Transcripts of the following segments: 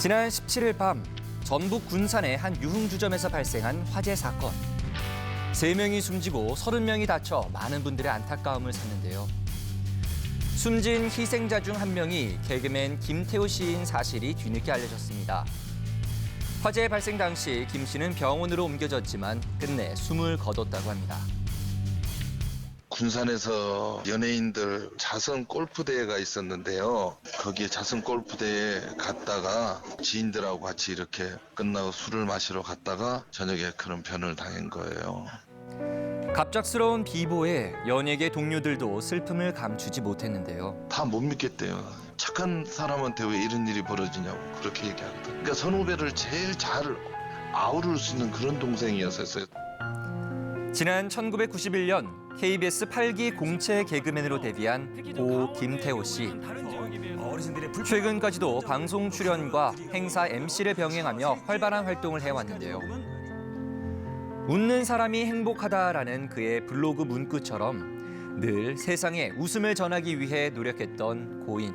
지난 17일 밤 전북 군산의 한 유흥주점에서 발생한 화재 사건. 3명이 숨지고 30명이 다쳐 많은 분들의 안타까움을 샀는데요. 숨진 희생자 중 한 명이 개그맨 김태호 씨인 사실이 뒤늦게 알려졌습니다. 화재 발생 당시 김 씨는 병원으로 옮겨졌지만 끝내 숨을 거뒀다고 합니다. 군산에서 연예인들 자선 골프 대회가 있었는데요. 거기에 자선 골프 대회에 갔다가 지인들하고 같이 이렇게 끝나고 술을 마시러 갔다가 저녁에 그런 변을 당한 거예요. 갑작스러운 비보에 연예계 동료들도 슬픔을 감추지 못했는데요. 다 못 믿겠대요. 착한 사람한테 왜 이런 일이 벌어지냐고 그렇게 얘기하거든. 그러니까 선후배를 제일 잘 아우를 수 있는 그런 동생이었어요. 지난 1991년 KBS 8기 공채 개그맨으로 데뷔한 고 김태호 씨. 최근까지도 방송 출연과 행사 MC를 병행하며 활발한 활동을 해왔는데요. 웃는 사람이 행복하다라는 그의 블로그 문구처럼 늘 세상에 웃음을 전하기 위해 노력했던 고인.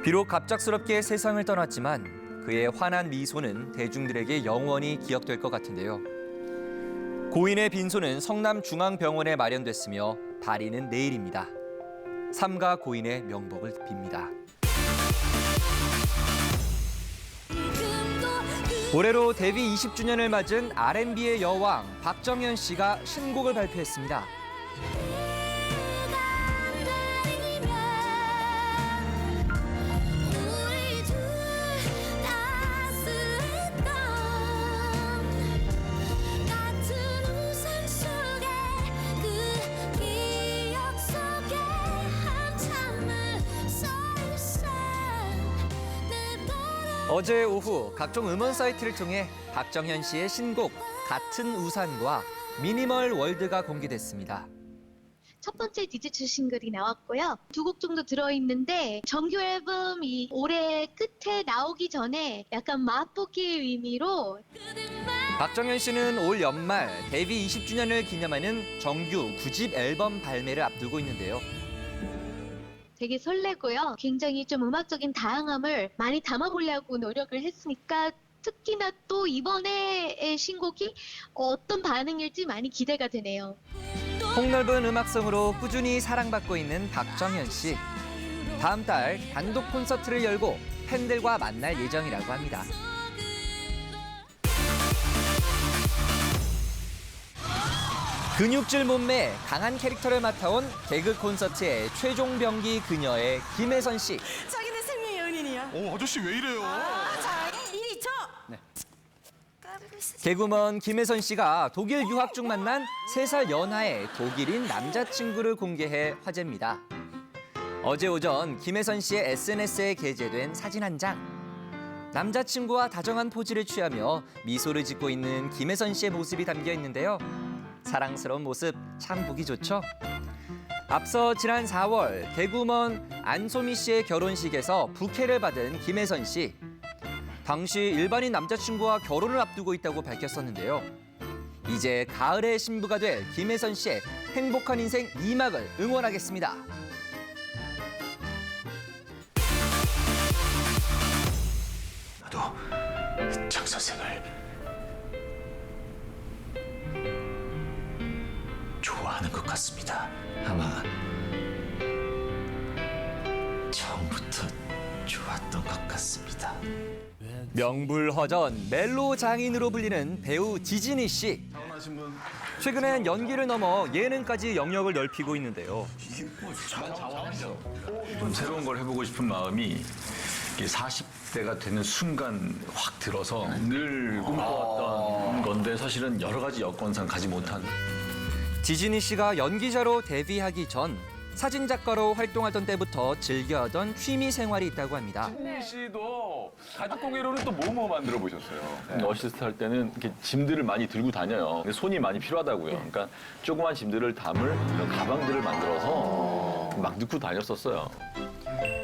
비록 갑작스럽게 세상을 떠났지만 그의 환한 미소는 대중들에게 영원히 기억될 것 같은데요. 고인의 빈소는 성남중앙병원에 마련됐으며 발인은 내일입니다. 삼가 고인의 명복을 빕니다. 올해로 데뷔 20주년을 맞은 R&B의 여왕 박정현 씨가 신곡을 발표했습니다. 어제 오후 각종 음원 사이트를 통해 박정현 씨의 신곡 같은 우산과 미니멀 월드가 공개됐습니다. 첫 번째 디지털 싱글이 나왔고요. 2곡 정도 들어있는데 정규 앨범이 올해 끝에 나오기 전에 약간 맛보기의 의미로 박정현 씨는 올 연말 데뷔 20주년을 기념하는 정규 9집 앨범 발매를 앞두고 있는데요. 되게 설레고요. 굉장히 좀 음악적인 다양함을 많이 담아보려고 노력을 했으니까 특히나 또 이번에 신곡이 어떤 반응일지 많이 기대가 되네요. 폭넓은 음악성으로 꾸준히 사랑받고 있는 박정현 씨. 다음 달 단독 콘서트를 열고 팬들과 만날 예정이라고 합니다. 근육질 몸매, 강한 캐릭터를 맡아온 개그 콘서트의 최종 병기 그녀의 김혜선 씨. 자기네 생명의 은인이야. 아저씨 왜 이래요? 자, 이리 쳐. 네. 개그우먼 김혜선 씨가 독일 유학 중 만난 3살 연하의 독일인 남자친구를 공개해 화제입니다. 어제 오전 김혜선 씨의 SNS에 게재된 사진 한 장. 남자친구와 다정한 포즈를 취하며 미소를 짓고 있는 김혜선 씨의 모습이 담겨 있는데요. 사랑스러운 모습 참 보기 좋죠? 앞서 지난 4월 개그우먼 안소미 씨의 결혼식에서 부케를 받은 김혜선 씨. 당시 일반인 남자친구와 결혼을 앞두고 있다고 밝혔었는데요. 이제 가을의 신부가 될 김혜선 씨의 행복한 인생 2막을 응원하겠습니다. 나도 장 선생을 좋아하는 것 같습니다. 아마 처음부터 좋았던 것 같습니다. 명불허전 멜로 장인으로 불리는 배우 지진희 씨. 최근엔 연기를 넘어 예능까지 영역을 넓히고 있는데요. 좀 새로운 걸 해보고 싶은 마음이 40대가 되는 순간 확 들어서 늘 꿈꿔왔던 건데 사실은 여러 가지 여건상 가지 못한. 지진희 씨가 연기자로 데뷔하기 전 사진작가로 활동하던 때부터 즐겨하던 취미 생활이 있다고 합니다. 신희 씨도 가죽 공예로는 또 뭐 만들어 보셨어요? 어시스트 할 때는 이렇게 짐들을 많이 들고 다녀요. 근데 손이 많이 필요하다고요. 그러니까 조그만 짐들을 담을 이런 가방들을 만들어서 막 넣고 다녔었어요.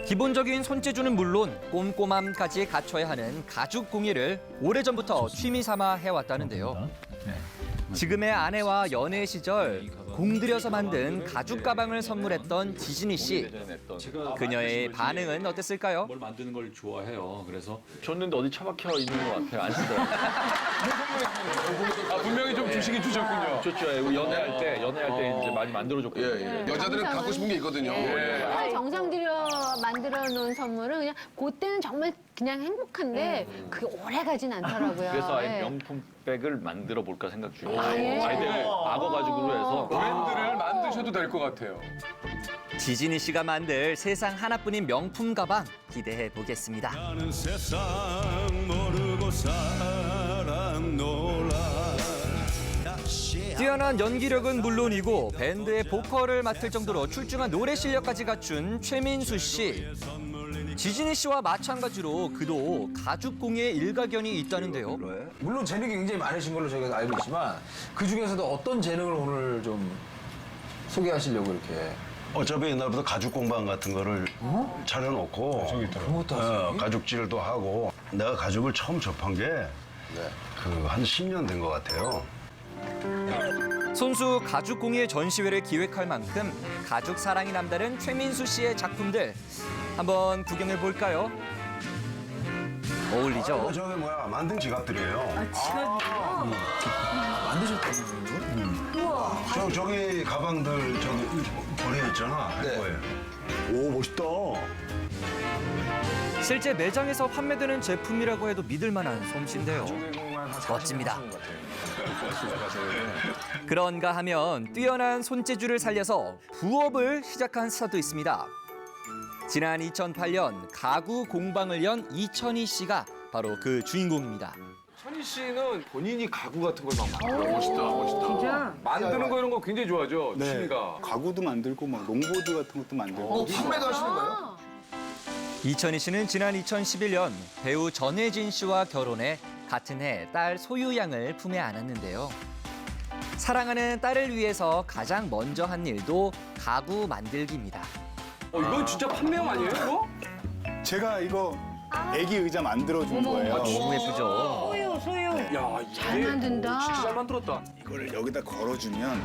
기본적인 손재주는 물론 꼼꼼함까지 갖춰야 하는 가죽 공예를 오래전부터 취미 삼아 해왔다는데요. 지금의 아내와 연애 시절 공들여서 만든 가죽 가방을 선물했던 지진희 씨. 제가 그녀의 반응은 어땠을까요? 뭘 만드는 걸 좋아해요. 그래서 줬는데 어디 처박혀 있는 것 같아요. 안 쓰더라고요. 아, 분명히 좀 주시긴 주셨군요. 좋죠. 연애할 때 이제 많이 만들어줬거든요. 여자들은 갖고 싶은 게 있거든요. 정말 정성 들여 만들어 놓은 선물은 그냥 그때는 정말 그냥 행복한데 그게 오래 가진 않더라고요. 그래서 아예 예. 명품백을 만들어 볼까 생각 중이에요. 예. 아이들 악어 가죽으로 해서 브랜드를 만드셔도 될 것 같아요. 지진희 씨가 만들 세상 하나뿐인 명품 가방 기대해 보겠습니다. 나는 세상 모르고 사랑 놀아. 뛰어난 연기력은 물론이고 밴드의 보컬을 맡을 정도로 출중한 노래 실력까지 갖춘 최민수 씨. 지진희 씨와 마찬가지로 그도 가죽 공예에 일가견이 있다는데요. 물론 재능이 굉장히 많으신 걸로 저희가 알고 있지만 그 중에서도 어떤 재능을 오늘 좀 소개하시려고 이렇게. 어차피 옛날부터 가죽 공방 같은 거를 차려놓고 그런 것도 하세요? 가죽질도 하고 내가 가죽을 처음 접한 게 한 10년 된 것 같아요. 손수 가죽 공예 전시회를 기획할 만큼 가죽 사랑이 남다른 최민수 씨의 작품들 한번 구경해 볼까요? 어울리죠? 저게 뭐야 만든 지갑들이에요. 만드셨다는 거예요? 저기 가방들 저기 버려 있잖아. 거예요. 오 멋있다. 실제 매장에서 판매되는 제품이라고 해도 믿을 만한 솜씨인데요. 멋집니다. 그런가 하면 뛰어난 손재주를 살려서 부업을 시작한 스타도 있습니다. 지난 2008년 가구 공방을 연 이천희 씨가 바로 그 주인공입니다. 천희 씨는 본인이 가구 같은 걸 막 만들어요. 멋있다. 진짜? 만드는 거 이런 거 굉장히 좋아하죠, 취미가. 가구도 만들고 막 롱보드 같은 것도 만들고. 판매도 하시는 거예요? 이천희 씨는 지난 2011년 배우 전혜진 씨와 결혼해 같은 해 딸 소유양을 품에 안았는데요. 사랑하는 딸을 위해서 가장 먼저 한 일도 가구 만들기입니다. 이건 진짜 판매용 아니에요, 이거? 제가 이거 애기 의자 만들어준 거예요. 너무 예쁘죠? 소유. 야, 이게 잘 만든다. 진짜 잘 만들었다. 이거를 여기다 걸어주면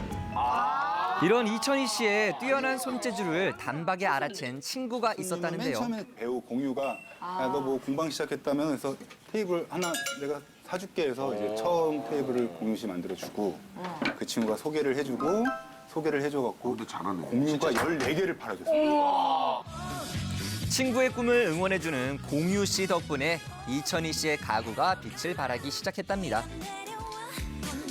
이런 이천희 씨의 뛰어난 손재주를 단박에 알아챈 친구가 맨 있었다는데요. 처음에 배우 공유가 너 뭐 공방 시작했다면 해서 테이블 하나 내가 사줄게 해서 이제 처음 테이블을 공유 씨 만들어주고 그 친구가 소개를 해줘갖고 공유가 14개를 팔아줬어요. 친구의 꿈을 응원해주는 공유 씨 덕분에 이천희 씨의 가구가 빛을 발하기 시작했답니다.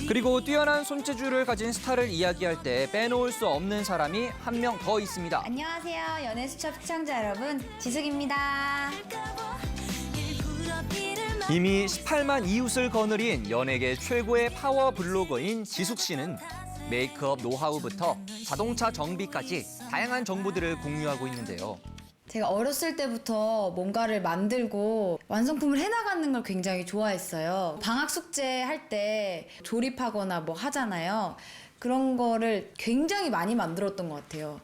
그리고 뛰어난 손재주를 가진 스타를 이야기할 때 빼놓을 수 없는 사람이 한 명 더 있습니다. 안녕하세요. 연애수첩 시청자 여러분. 지숙입니다. 이미 18만 이웃을 거느린 연예계 최고의 파워 블로거인 지숙 씨는 메이크업 노하우부터 자동차 정비까지 다양한 정보들을 공유하고 있는데요. 제가 어렸을 때부터 뭔가를 만들고 완성품을 해나가는 걸 굉장히 좋아했어요. 방학 숙제 할 때 조립하거나 뭐 하잖아요. 그런 거를 굉장히 많이 만들었던 것 같아요.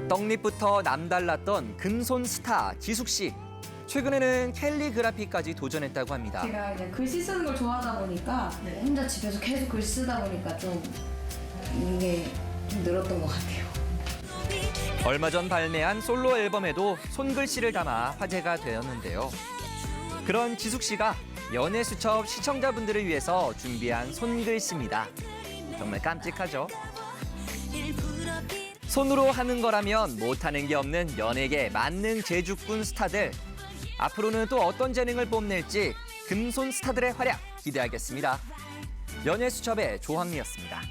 떡잎부터 남달랐던 금손 스타 지숙 씨. 최근에는 캘리그라피까지 도전했다고 합니다. 제가 이제 글씨 쓰는 걸 좋아하다 보니까 혼자 집에서 계속 글 쓰다 보니까 좀 이게 좀 늘었던 것 같아요. 얼마 전 발매한 솔로 앨범에도 손글씨를 담아 화제가 되었는데요. 그런 지숙 씨가 연애수첩 시청자분들을 위해서 준비한 손글씨입니다. 정말 깜찍하죠? 손으로 하는 거라면 못하는 게 없는 연예계 만능 제주꾼 스타들. 앞으로는 또 어떤 재능을 뽐낼지 금손 스타들의 활약 기대하겠습니다. 연예수첩의 조항미였습니다.